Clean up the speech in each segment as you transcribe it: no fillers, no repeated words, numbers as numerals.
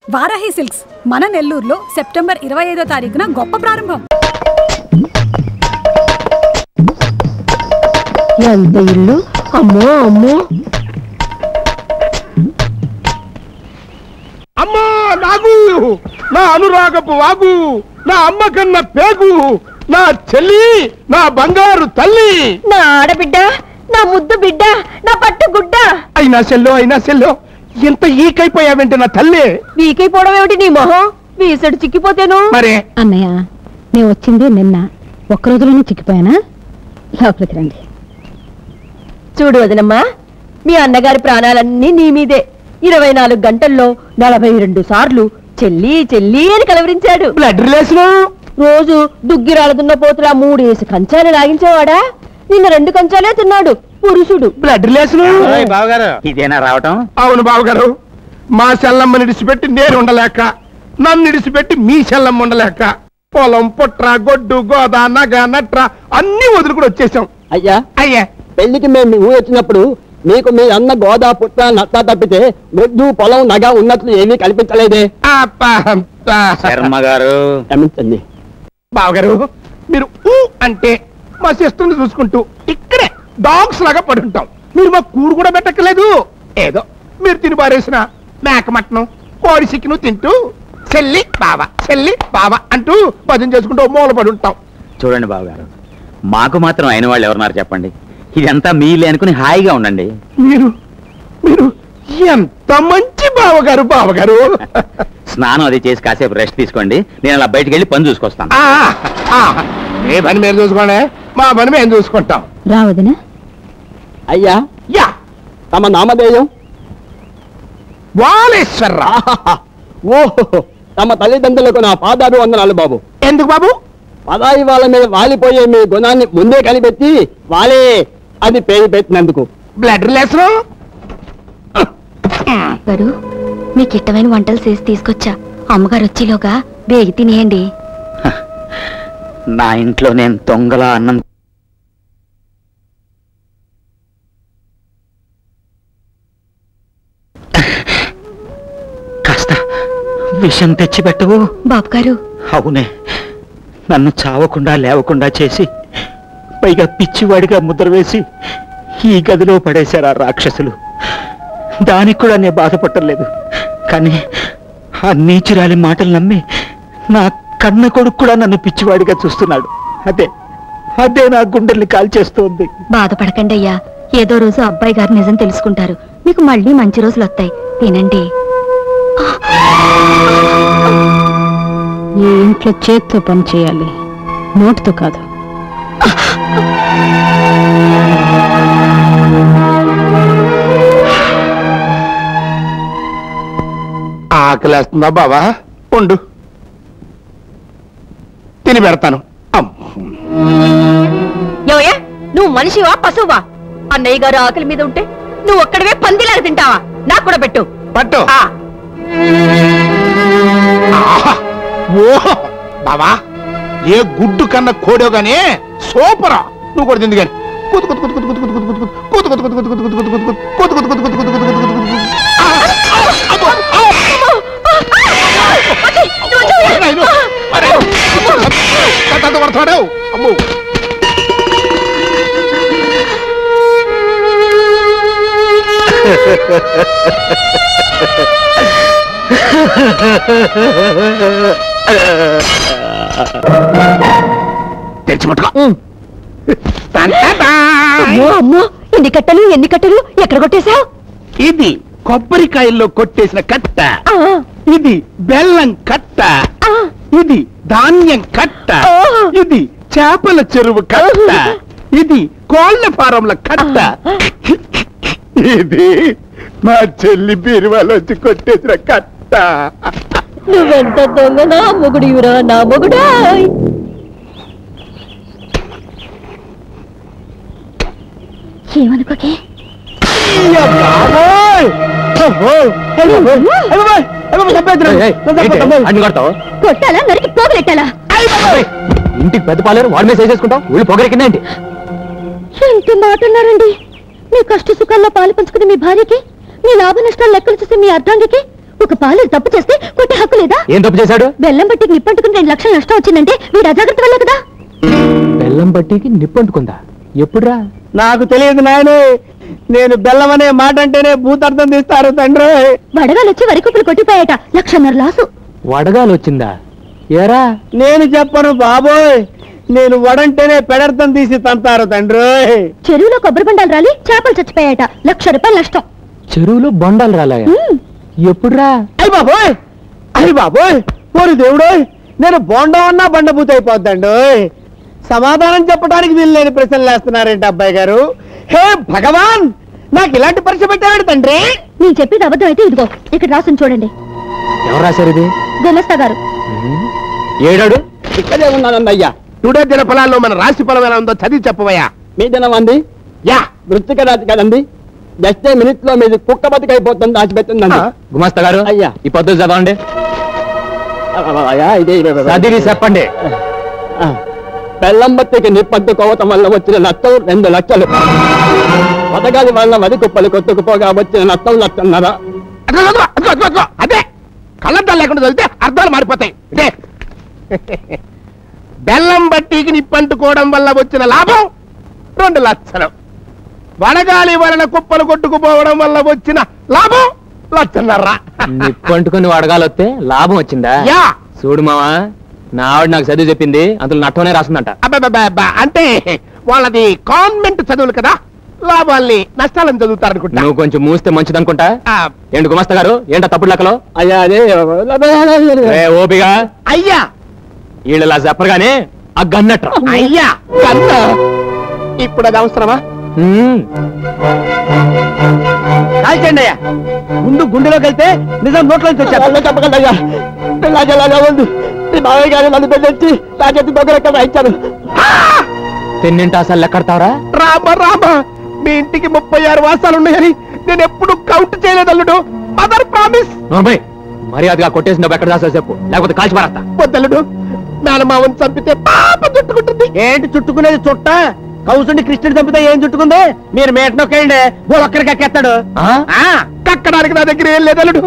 Varahi silks మన నెల్లూరులో September 25వ తారీఖున గొప్ప ప్రారంభం. ఎంత ఇల్లు! అమ్మో అమ్మో అమ్మా నాగు, నా అనురాగపు వాగు, నా అమ్మ కన్న పేగు, నా చెల్లి, నా బంగారు తల్లి, నా ఆడబిడ్డ, నా ముద్దు బిడ్డ, నా పట్టు గుడ్డ. అయినా సెల్లో ఇంత ఈకైపోయావేంటి నా తల్లి? వీకైపోవడం ఏమిటి నీ మొహం? వీసడు చిక్కిపోతేను. మరే అన్నయ్య, నేను వచ్చింది నిన్న, ఒక్కరోజులోనే చిక్కిపోయానా? లోపలికి రండి. చూడు వదినమ్మా, మీ అన్నగారి ప్రాణాలన్నీ నీ మీదే. 24 గంటల్లో 42 సార్లు చెల్లి చెల్లి అని కలవరించాడు. బ్లడ్ రిలేషన్ రోజు దుగ్గిరాలదున్న పోతులా 3 వేసి కంచాలు లాగించేవాడా? నిన్న 2 కంచాలే తిన్నాడు పురుషుడు. Blood relation. బావగారు, ఇదేనా రావటం? అవును బావగారు, మా సెల్లమ్మని ఇడిచిపెట్టి నేను ఉండలేక, నన్ను ఇడిచిపెట్టి మీ సెల్లమ్మ ఉండలేక, పొలం పుట్ర గొడ్డు గోద నగ నట్ర అన్ని వదులుకుని వచ్చేసాం. అయ్యా అయ్యా, పెళ్లికి మేము మీ ఊరు వచ్చినప్పుడు మీకు మీ అన్న గోదా పుట్ట నత్త తప్పితే గొడ్డు పొలం నగ ఉన్నట్లు ఏమీ కల్పించలేదే. శర్మ గారు, క్షమించండి బావగారు, మీరు ఊ అంటే మా సిస్టర్ని చూసుకుంటూ ఇక్కడే డాగ్స్ లాగా పడుంటాం. మీరు మా కూడు కూడా పెట్టక్కలేదు. ఏదో మీరు తిని పారేసిన మేక మటనం కోడి చికెను తింటూ చెల్లి బావ అంటూ భజన చేసుకుంటూ మూల పడి ఉంటాం. చూడండి బావగారు, మాకు మాత్రం అయిన వాళ్ళు ఎవరున్నారు చెప్పండి? ఇదంతా మీలే అనుకుని హాయిగా ఉండండి. మీరు మీరు ఎంత మంచి బావగారు. స్నానం అది చేసి కాసేపు రెస్ట్ తీసుకోండి. నేను అలా బయటికి వెళ్ళి పని చూసుకొస్తాను. ఏ పని మీరు చూసుకోండి, మా పని మేము చూసుకుంటాం. రావదినా? అయ్యా, యా, తమ నామధేయం? వాలేశ్వరరావు. ఓహో, తమ తల్లిదండ్రులకు నా పాదాలు వందనాలు బాబు. ఎందుకు బాబు? పదాయి వాళ్ళ మీద వాలిపోయే మీ గుణాన్ని ముందే కనిపెట్టి వాలే అది పేరు పెట్టినందుకు. Blood relation. గారు, మీకు ఇష్టమైన వంటలు చేసి తీసుకొచ్చా. అమ్మగారు వచ్చేలోగా బేగి తినేయండి. నా ఇంట్లో నేను దొంగలా అన్నం కాస్త విషం తెచ్చిపెట్టవు బాబు గారు. అవునే, నన్ను చావకుండా లేవకుండా చేసి పైగా పిచ్చివాడిగా ముద్ర వేసి ఈ గదిలో పడేశారు ఆ రాక్షసులు. దానికి కూడా నేను బాధపడలేదు. కానీ ఆ నీచురాలి మాటలు నమ్మి నా కన్న కొడుకు కూడా నన్ను పిచ్చివాడిగా చూస్తున్నాడు. అదే నా గుండెల్ని కాల్చేస్తోంది. బాధపడకండి అయ్యా, ఏదో రోజు అబ్బాయి గారు నిజం తెలుసుకుంటారు. మీకు మళ్ళీ మంచి రోజులు వస్తాయి. తినండి. ఈ ఇంట్లో చేత్తో పని చేయాలి, నోటితో కాదు. ఆకలేస్తుందా బావా? ఉండు, తిని పెడతాను. ఏమయ్యా, నువ్వు మనిషివా పశువా? అన్నయ్య గారు ఆకలి మీద ఉంటే నువ్వు ఒక్కడవే పందిలాగా తింటావా? నాకు కూడా పెట్టు. పట్టు. ఓహో బావా, ఏ గుడ్డు కన్నా కోడో గానీ సూపరా. నువ్వు కూడా తింది కానీ పడతాడు. అమ్మో, తెచ్చి పట్టుకో. అమ్మో, ఎన్ని కట్టలు ఎక్కడ కొట్టేశావు? ఇది కొబ్బరికాయల్లో కొట్టేసిన కట్ట, ఇది బెల్లం కట్ట, ఇది ధాన్యం కట్ట, ఇది చేపల చెరువు కట్ట, ఇది కోళ్ల ఫారంల కట్ట, ఇది మా చెల్లి బీరువాలో వచ్చి కొట్టేసిన కట్ట. నువ్వెంత దొంగ నా మొగుడివిరా, నా మొగుడా. ఏమనుకోకే. కొట్టాలా, నరికి పోగలెట్టాలా? ఇంటికి పెద్ద పాలేరు వాడి మీద చేసేసుకుంటాం. ఊళ్ళు పొగరికిందేంటి? ఎంత మాట అన్నారండి. మీ కష్ట సుఖాల్లో పాలు పంచుకునే మీ భార్యకి, మీ లాభ నష్టాలు లెక్కలు చూసి మీ అర్ధాంగికి ఒక పాలు తప్పు చేస్తే కొట్టే హక్కు లేదా? ఏం తప్పు చేశాడు? బెల్లం బట్టికి నిప్పంటుకుని 2 లక్షలు నష్టం వచ్చిందంటే వీడు అజాగ్రత్త వల్లే కదా. బెల్లం బట్టికి నిప్పంటుకుందా? ఎప్పుడురా? నాకు తెలియదు నాయనే, నేను బెల్లం అనే మాట అంటేనే భూతార్థం తీస్తారు తండ్రి. వడగాలు వచ్చి వరి కుప్పలు కొట్టిపోయాట, 1.5 లక్షలు లాసు. వడగాలు వచ్చిందా? ఏరా? నేను చెప్పను బాబోయ్, నేను వడంటేనే పెడర్థం తీసి తంతారు తండ్రి. చెరువులో కొబ్బరి బండాలు రాలి చేపలు చచ్చిపోయాట, 1 లక్ష రూపాయలు నష్టం. చెరువులో బొండాలు రాలాయా? ఎప్పుడురా? అయ్యి బాబోయ్ పోరు దేవుడు, నేను బోండం అన్నా బండబూత అయిపోద్దండు. సమాధానం చెప్పడానికి వీలు లేని ప్రశ్నలు వేస్తున్నారేంటి అబ్బాయి గారు? హే భగవాన్, నాకు ఇలాంటి పరీక్ష పెట్టాడు తండ్రి. నేను చెప్పేది అబద్ధం అయితే ఇదిగో ఇక్కడ రాసుని చూడండి. ఎవరు రాశారు ఇది? గుమస్తా గారు. ఏడాడు? ఇక్కడే ఉన్నానన్నయ్యా. టుడే దిన ఫలాల్లో మన రాశి ఫలం ఎలా ఉందో చదివి చెప్పవయ్యా. మీ దినం అంది యా వృత్తిక రాశి కదండి. జస్ట్ మినిట్ లో మీది కుక్క బతికైపోతుంది, దాచిపెట్టిందండి. గుమస్తా గారు, అయ్యా. ఈ పద్ధతి చదవండి. చదివి చెప్పండి. బెల్లం బత్తికి నిప్పంటుకోవటం వల్ల వచ్చిన నష్టం 2 లక్షలు. పథకాల వల్ల వరి కుప్పలు కొట్టుకుపోగా వచ్చిన నష్టం 1.5 లక్షలు. అదే కళ్ళద్దాలు లేకుండా చదివితే అర్థాలు మారిపోతాయి. ఇదే బెల్లం బట్టికి నిప్పంటుకోవడం వల్ల వచ్చిన లాభం 2 లక్షలు. వడగాలి వలన కుప్పలు కొట్టుకుపోవడం వల్ల వచ్చిన లాభం 1.5 లక్షలు. నిప్పంటుకుని వడగాలు వస్తే లాభం వచ్చిందా? యా చూడు మావా, నా ఆవిడ నాకు చదివి చెప్పింది, అందులో నట్టనే రాసిందంట. అబ్బా అంటే వాళ్ళది కాన్వెంట్ చదువులు కదా, లాభాల్ని నష్టాలను చదువుతారనుకుంటా. నువ్వు కొంచెం మూస్తే మంచిదనుకుంటా. ఆ, ఏంటి గుమస్తా గారు, ఏంటా తప్పుడు లెక్కలో? అయ్యా అదే ఓపిగా అయ్యా వీళ్ళు ఇలా చెప్పరుగానే అగ్గన్నట్టు. అయ్యా కన్నా ఇప్పుడు అది అవసరమా? కాల్చండి అయ్యా, ముందు గుండెలోకి వెళ్తే నిజం నోట్లోంచి వచ్చారు. చెప్పగలయ్యా, మావయ్య గారు నన్ను పెళ్ళొచ్చి నా చేతి దగ్గర ఇచ్చారు. తిన్నింటి అసలు లెక్కడతావరా? రామ మీ ఇంటికి 36 వాసాలు ఉన్నాయని నేను ఎప్పుడు కౌంట్ చేయలేదు అల్లుడు. Mother promise. మర్యాదగా కొట్టేసి నువ్వు ఎక్కడ దాసా చెప్పు, లేకపోతే కాల్చి పారేస్తా. వద్దల్లుడు, మేనమావని చంపితే పాప చుట్టుకుంటుంది. ఏంటి చుట్టుకునేది? చుట్ట కౌసుండి కృష్ణుడు చంపితే ఏం చుట్టుకుంది? మీరు మేటనొక్కండి, ఒక్కరికి కక్కేస్తాడు. కక్కడానికి నా దగ్గర ఏం లేదు అల్లుడు.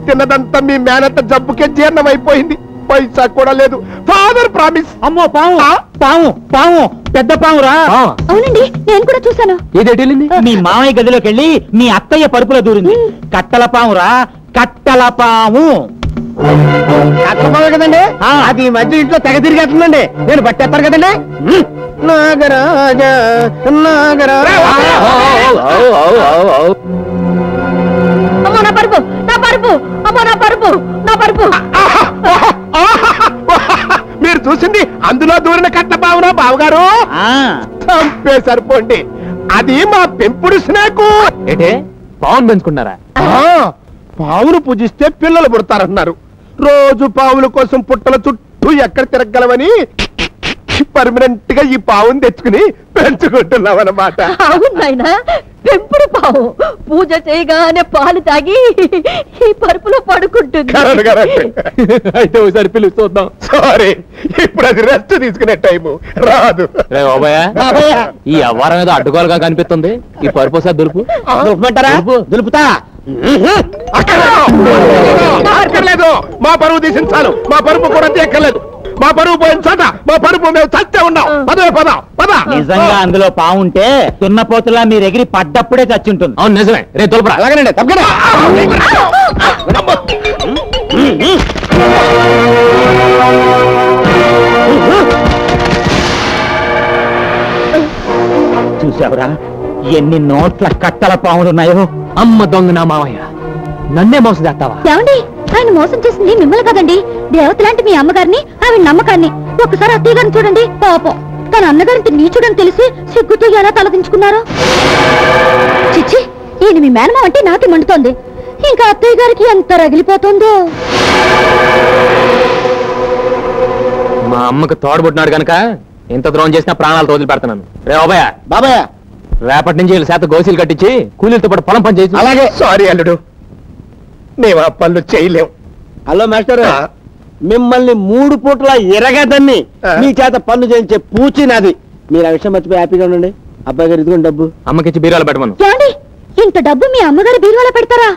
తిన్నదంతా మీ మేనత్త జబ్బుకే జీర్ణం అయిపోయింది, పైసా కూడా లేదు. Father promise. అమ్మో పాము పాము పాము పెద్ద పామురా. అవునండి, నేను కూడా చూశాను. ఏదేటి వెళ్ళింది? మీ మామయ్య గదిలోకి వెళ్ళి మీ అత్తయ్య పరుపులో దూరింది. కట్టల పామురా, కట్టల పాము. కట్టపాము కదండి, అది ఈ మధ్య ఇంట్లో తెగ తిరిగేస్తుందండి. నేను పట్టేస్తారు కదండి. నాగరాజ అమ్మో నా పరుపు, నా పరుపు, అమ్మో నా పరుపు, నా పరుపు. మీరు చూసింది అందులో దూరిన కట్టపావునా బావగారు? చంపే సరిపోండి, అది మా పెంపుడు స్నేకు. ఏంటే పావును పెంచుకున్నారా? పావును పూజిస్తే పిల్లలు పుడతారన్నారు. రోజు పావుల కోసం పుట్టల చుట్టూ ఎక్కడ తిరగలమని పర్మనెంట్ గా ఈ పావును తెచ్చుకుని పెంచుకుంటున్నాం అన్నమాట. అవును నాయనా, పెంపుడు పావు పూజ చేయగానే పాలు తాగి ఈ పరుపులో పడుకుంటుంది. అయితే ఒకసారి పిలిచి చూద్దాం. సారీ, ఇప్పుడు అది రెస్ట్ తీసుకునే టైము రాదు. ఈ అవ్వారం ఏదో అడ్డుకోలుగా కనిపిస్తుంది. ఈ పరుపు ఒకసారి దులుపు. దులుపుమంటారా? దులుపుతా. అక్కర్లేదు, మా పరువు తీసించాలు. మా పరుపు కూడా తీయక్కర్లేదు. మా పరువు పోయిన చోట మా పరుపు మేము చచ్చే ఉన్నాం. పద. నిజంగా అందులో పావుంటే దున్నపోతులా మీరు ఎగిరి పడ్డప్పుడే చచ్చుంటుంది. అవును నిజమే, రేపు తులపరా. అలాగేనండి, తప్పకుండా. చూసావురా ఎన్ని నోట్ల కట్టల పాములున్నాయో. అమ్మ దొంగ నా మావయ్య, నన్నే మోసం చేస్తావా? ఏమండి, ఆయన మోసం చేసింది మిమ్మల్ని కదండి, దేవతలాంటి మీ అమ్మగారిని, ఆవిడ నమ్మకాన్ని. ఒక్కసారి అత్తయ్య గారిని చూడండి, పాపం తన అన్నగారింటి నీచుడని తెలిసి సిగ్గుతో ఎలా తలదించుకున్నారో. చిచ్చి, ఈయన మీ మేనమావ అంటే నాకే మండుతోంది, ఇంకా అత్తయ్య గారికి ఎంత రగిలిపోతుందో. మా అమ్మకు తోడబుట్టినాడు గనక ఎంత ద్రోహం చేసినా ప్రాణాలతో వదిలి పెడతాను. రే బాబాయ్, బాబాయ్, రేపటి నుంచి వీళ్ళ చేత గోసీలు కట్టించి కూలీలతో పాటు పొలం పని చేసి. అలాగే. సారీ అల్లుడు, మేము ఆ పనులు చేయలేం. హలో మాస్టర్, మిమ్మల్ని 3 పూట్ల ఎరగదని మీ చేత పనులు చేయించే పూచి నాది. మీరు ఆ విషయం మర్చిపోయి హ్యాపీగా ఉండండి. అబ్బాయి గారు ఇదిగోండి డబ్బు. అమ్మకిచ్చి బీరాలు పెట్టమను. ఏమండి, ఇంత డబ్బు మీ అమ్మగారి బీరువాలో పెడతారా?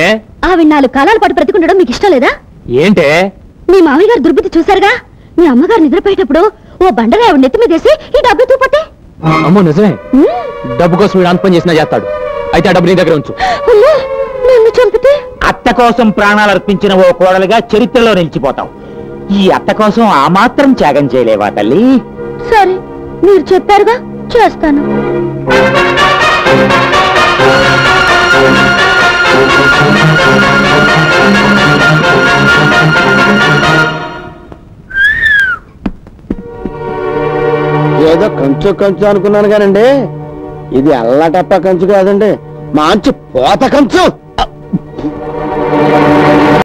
ఏ ఆవిడ 4 కాలాల పాటు బ్రతికుండడం మీకు ఇష్టం లేదా? ఏంటే? మీ మామయ్య గారు దుర్బుద్ధి చూశారుగా. మీ అమ్మగారు నిద్రపోయేటప్పుడు ఓ బండగా ఆవిడ నెత్తి మీదేసి ఈ డబ్బు తూపట్టే. అమ్మో నిజమే. డబ్బు కోసం వీడు అంత పని చేసినా చేస్తాడు. అయితే ఆ డబ్బు నీ దగ్గర ఉంచు. నన్ను చంపితే? అత్త కోసం ప్రాణాలు అర్పించిన ఓ కోడలుగా చరిత్రలో నిలిచిపోతాం. ఈ అత్త కోసం ఆ మాత్రం త్యాగం చేయలేవా తల్లి? సరే, మీరు చెప్పారుగా, చేస్తాను. ఏదో కంచు కంచు అనుకున్నాను కానండి, ఇది అల్లటప్ప కంచు కాదండి, మంచి పోత కంచు.